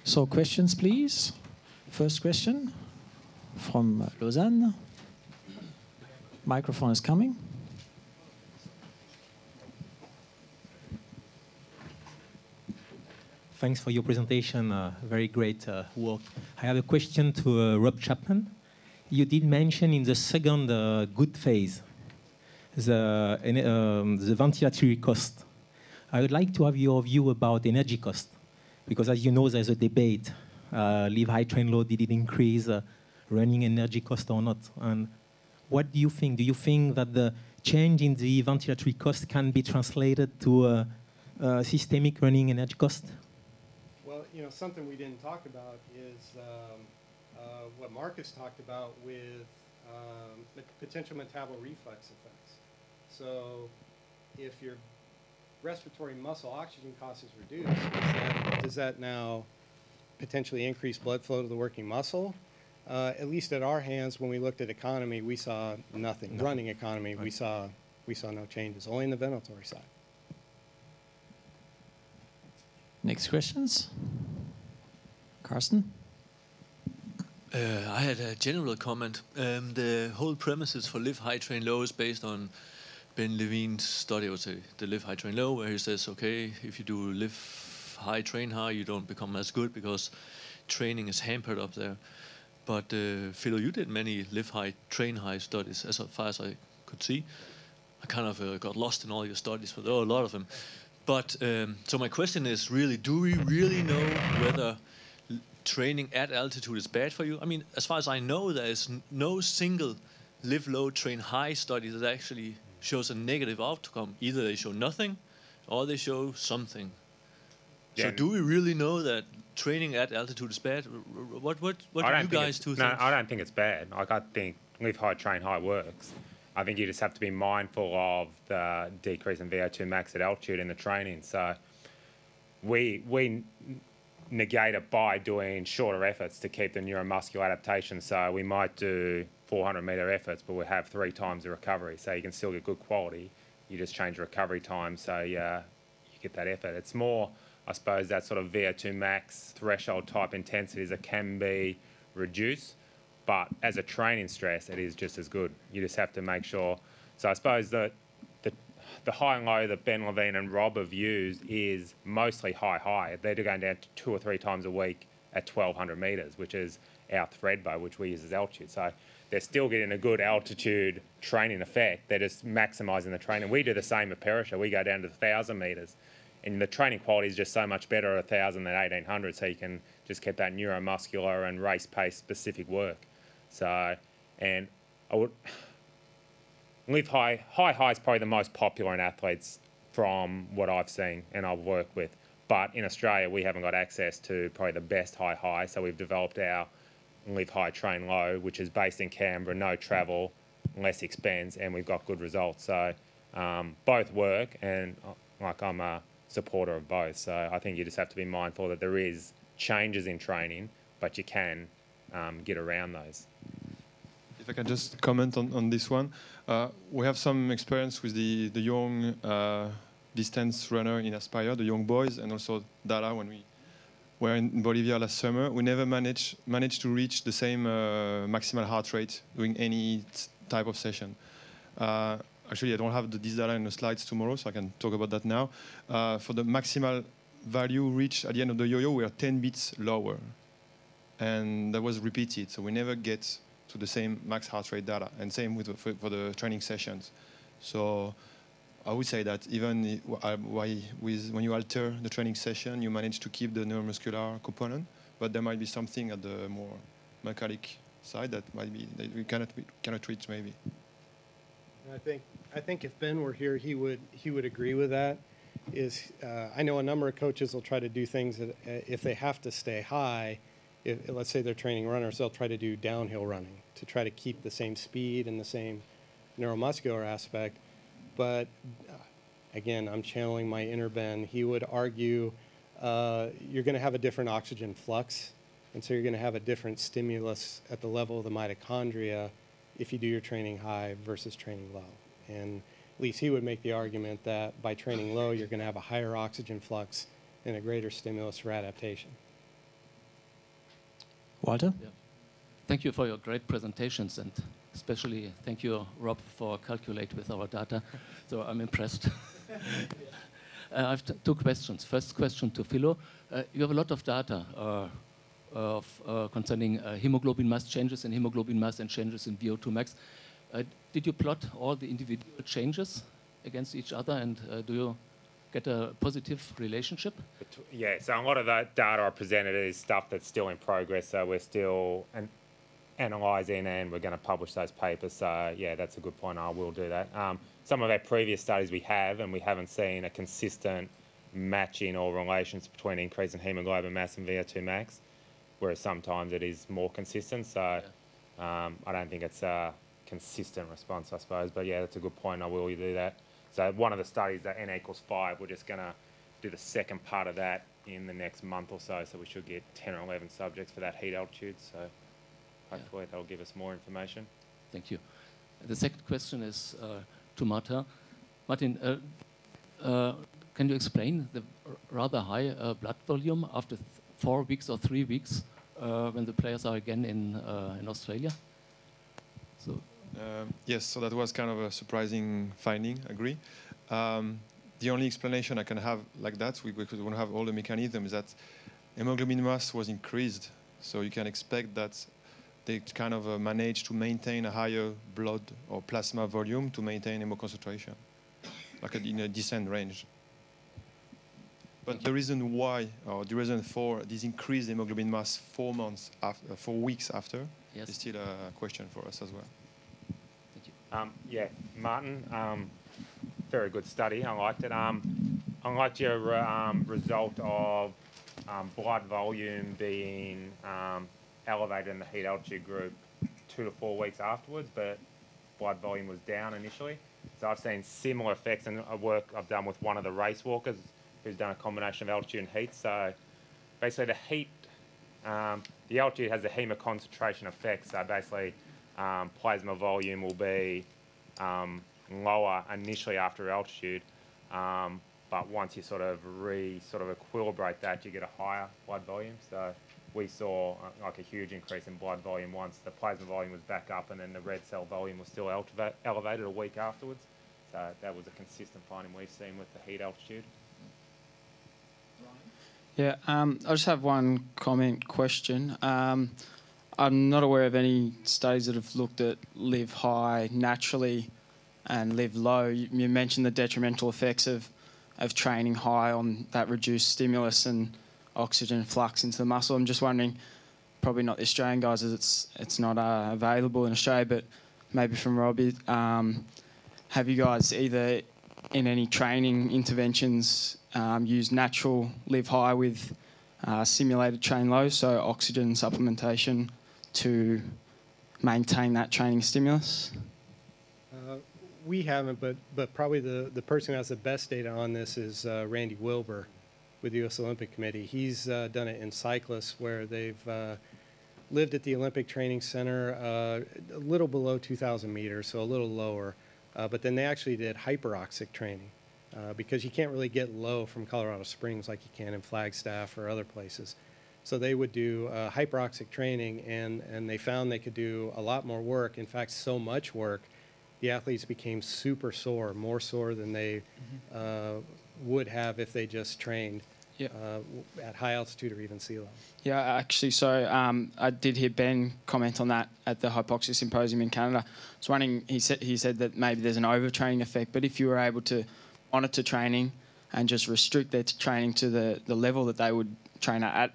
So questions, please. First question from Lausanne. Microphone is coming. Thanks for your presentation. Very great work. I have a question to Rob Chapman. You did mention in the second good phase the ventilatory cost. I would like to have your view about energy cost, because as you know, there's a debate. Live high, train low, did it increase running energy cost or not? And what do you think? Do you think that the change in the ventilatory cost can be translated to systemic running energy cost? Well, you know, something we didn't talk about is what Marcus talked about with potential metabolite reflex effects. So if your respiratory muscle oxygen cost is reduced, does that now potentially increase blood flow to the working muscle? At least at our hands, when we looked at economy, we saw nothing. No. Running economy, right. we saw no changes, only in the ventilatory side. Next questions. Carsten? I had a general comment. The whole premises for Live High, Train Low is based on Ben Levine's study, I would say, the Live High, Train Low, where he says, okay, if you do live high, train high, you don't become as good because training is hampered up there. But Philo, you did many Live High, Train High studies, as far as I could see. I kind of got lost in all your studies, but there are a lot of them. But so my question is really, do we really know whether training at altitude is bad for you? I mean, as far as I know, there is no single live low, train high study that actually shows a negative outcome. Either they show nothing or they show something. Yeah. So do we really know that training at altitude is bad? What do you guys think? No, I don't think it's bad. Like, I think Live High, Train High works. I think you just have to be mindful of the decrease in VO2 max at altitude in the training. So we negate it by doing shorter efforts to keep the neuromuscular adaptation. So we might do 400-meter efforts, but we have 3 times the recovery. So you can still get good quality. You just change the recovery time, so you get that effort. It's more, I suppose, that sort of VO2 max threshold type intensities that can be reduced. But as a training stress, it is just as good. You just have to make sure. So I suppose the high and low that Ben Levine and Rob have used is mostly high. They're going down to 2 or 3 times a week at 1,200 metres, which is our thread bow, which we use as altitude. So they're still getting a good altitude training effect. They're just maximising the training. We do the same at Perisher. We go down to 1,000 metres. And the training quality is just so much better at 1,000 than 1,800, so you can just keep that neuromuscular and race pace specific work. So, and I would Live High is probably the most popular in athletes from what I've seen and I've worked with. But in Australia, we haven't got access to probably the best high. So we've developed our Live High, Train Low, which is based in Canberra, no travel, less expense, and we've got good results. So both work, and like I'm a supporter of both. So I think you just have to be mindful that there is changes in training, but you can get around those. If I can just comment on this one. We have some experience with the young distance runner in Aspire, the young boys, and also Dara when we were in Bolivia last summer. We never managed to reach the same maximal heart rate doing any type of session. Actually, I don't have this data in the slides tomorrow, so I can talk about that now. For the maximal value reached at the end of the yo-yo, we are 10 beats lower. And that was repeated, so we never get to the same max heart rate data, and same with for the training sessions. So I would say that even when you alter the training session, you manage to keep the neuromuscular component, but there might be something at the more mechanic side that might be that we cannot reach maybe. I think if Ben were here, he would agree with that. I know a number of coaches will try to do things that if they have to stay high. Let's say they're training runners, they'll try to do downhill running to try to keep the same speed and the same neuromuscular aspect. But again, I'm channeling my inner Ben. He would argue you're going to have a different oxygen flux, and so you're going to have a different stimulus at the level of the mitochondria if you do your training high versus training low. And at least he would make the argument that by training low, you're going to have a higher oxygen flux and a greater stimulus for adaptation. Walter? Yeah. Thank you for your great presentations, and especially thank you, Rob, for calculate with our data. So I'm impressed. I have two questions. First question to Philo. You have a lot of data concerning hemoglobin mass changes in hemoglobin mass and changes in VO2 max. Did you plot all the individual changes against each other, and do you get a positive relationship? Yeah, so a lot of that data I presented is stuff that's still in progress, so we're still analysing and we're going to publish those papers. So yeah, that's a good point. I will do that. Some of our previous studies we have, and we haven't seen a consistent matching or relations between increase in hemoglobin mass and VO2 max, whereas sometimes it is more consistent. So I don't think it's a consistent response, I suppose. But yeah, that's a good point. I will do that. So one of the studies, that N equals 5, we're just going to do the second part of that in the next month or so. So we should get 10 or 11 subjects for that heat altitude. So hopefully that'll give us more information. Thank you. The second question is to Marta. Martin, can you explain the rather high blood volume after 4 weeks or 3 weeks when the players are again in Australia? So. Yes, so that was kind of a surprising finding, agree. The only explanation I can have like that, because we don't have all the mechanisms, is that hemoglobin mass was increased. So you can expect that they kind of managed to maintain a higher blood or plasma volume to maintain hemoconcentration, like in a decent range. But the reason why, or the reason for this increased hemoglobin mass 4 weeks after, is still a question for us as well. Yeah, Martin, very good study. I liked it. I liked your result of blood volume being elevated in the heat altitude group 2 to 4 weeks afterwards, but blood volume was down initially. So I've seen similar effects in a work I've done with one of the race walkers who's done a combination of altitude and heat. So basically the heat, the altitude has a hemoconcentration effect. So basically plasma volume will be lower initially after altitude, but once you sort of equilibrate that, you get a higher blood volume. So we saw like a huge increase in blood volume once the plasma volume was back up, and then the red cell volume was still elevated a week afterwards. So that was a consistent finding we've seen with the heat altitude. Yeah, I just have one question. I'm not aware of any studies that have looked at live high naturally and live low. You mentioned the detrimental effects of training high on that reduced stimulus and oxygen flux into the muscle. I'm just wondering, probably not the Australian guys as it's not available in Australia, but maybe from Robbie, have you guys either in any training interventions used natural live high with simulated train low, so oxygen supplementation to maintain that training stimulus? We haven't, but probably the person who has the best data on this is Randy Wilbur with the U.S. Olympic Committee. He's done it in cyclists where they've lived at the Olympic Training Center a little below 2,000 meters, so a little lower, but then they actually did hyperoxic training because you can't really get low from Colorado Springs like you can in Flagstaff or other places. So they would do hyperoxic training, and they found they could do a lot more work. In fact, so much work, the athletes became super sore, more sore than they would have if they just trained at high altitude or even sea level. Yeah, actually, so I did hear Ben comment on that at the Hypoxia Symposium in Canada. I was wondering, he said that maybe there's an overtraining effect, but if you were able to monitor training and just restrict their training to the level that they would train at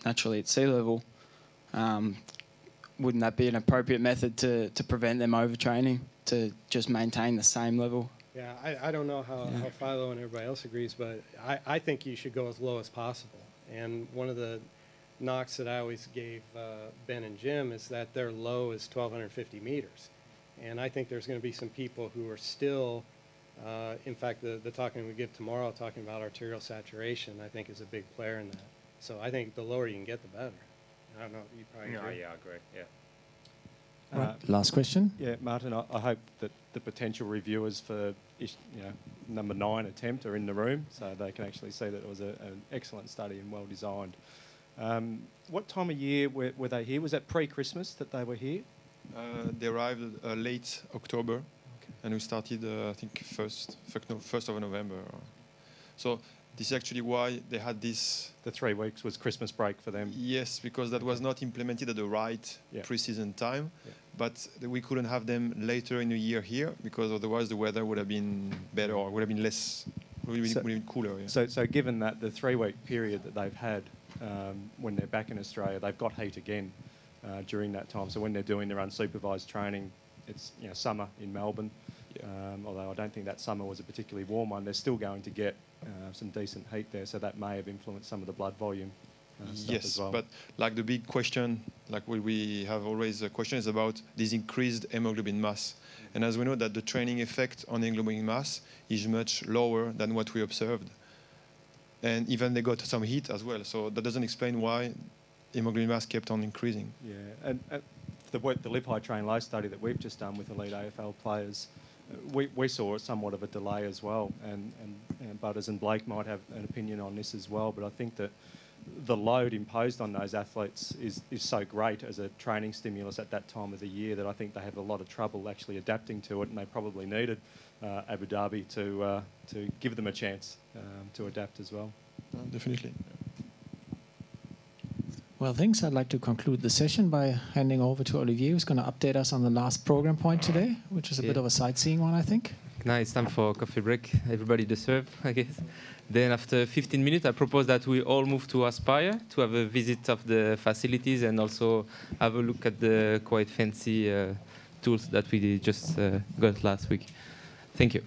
naturally at sea level, wouldn't that be an appropriate method to prevent them overtraining, to just maintain the same level? Yeah, I don't know how Philo and everybody else agrees, but I think you should go as low as possible. And one of the knocks that I always gave Ben and Jim is that their low is 1,250 meters. And I think there's going to be some people who are still, in fact, the talking we give tomorrow, talking about arterial saturation, I think is a big player in that. So I think the lower you can get, the better. I don't know, you probably agree. Yeah, I agree, yeah. Right. Last question. Yeah, Martin, I hope that the potential reviewers for number 9 attempt are in the room, so they can actually see that it was an excellent study and well designed. What time of year were they here? Was that pre-Christmas that they were here? They arrived late October, and we started, I think, 1st of November. So this is actually why they had this. The 3 weeks was Christmas break for them. Yes, because that was not implemented at the right pre-season time. Yeah. But we couldn't have them later in the year here, because otherwise the weather would have been better, or would have been less, would have been cooler. Yeah. So given that the 3-week period that they've had when they're back in Australia, they've got heat again during that time. So when they're doing their unsupervised training, it's summer in Melbourne. Yeah. Although I don't think that summer was a particularly warm one, they're still going to get some decent heat there, so that may have influenced some of the blood volume stuff as well. But like the big question, like we have always a question, is about this increased hemoglobin mass. And as we know that the training effect on hemoglobin mass is much lower than what we observed. And even they got some heat as well, so that doesn't explain why hemoglobin mass kept on increasing. Yeah, and the Live High Train Low study that we've just done with elite AFL players, we saw somewhat of a delay as well, and Butters and Blake might have an opinion on this as well, but I think that the load imposed on those athletes is so great as a training stimulus at that time of the year that I think they have a lot of trouble actually adapting to it, and they probably needed Abu Dhabi to give them a chance to adapt as well. Definitely. Well, thanks. I'd like to conclude the session by handing over to Olivier, who's going to update us on the last program point today, which is a bit of a sightseeing one, I think. Now it's time for coffee break. Everybody deserves, I guess. Then after 15 minutes, I propose that we all move to Aspire to have a visit of the facilities and also have a look at the quite fancy tools that we just got last week. Thank you.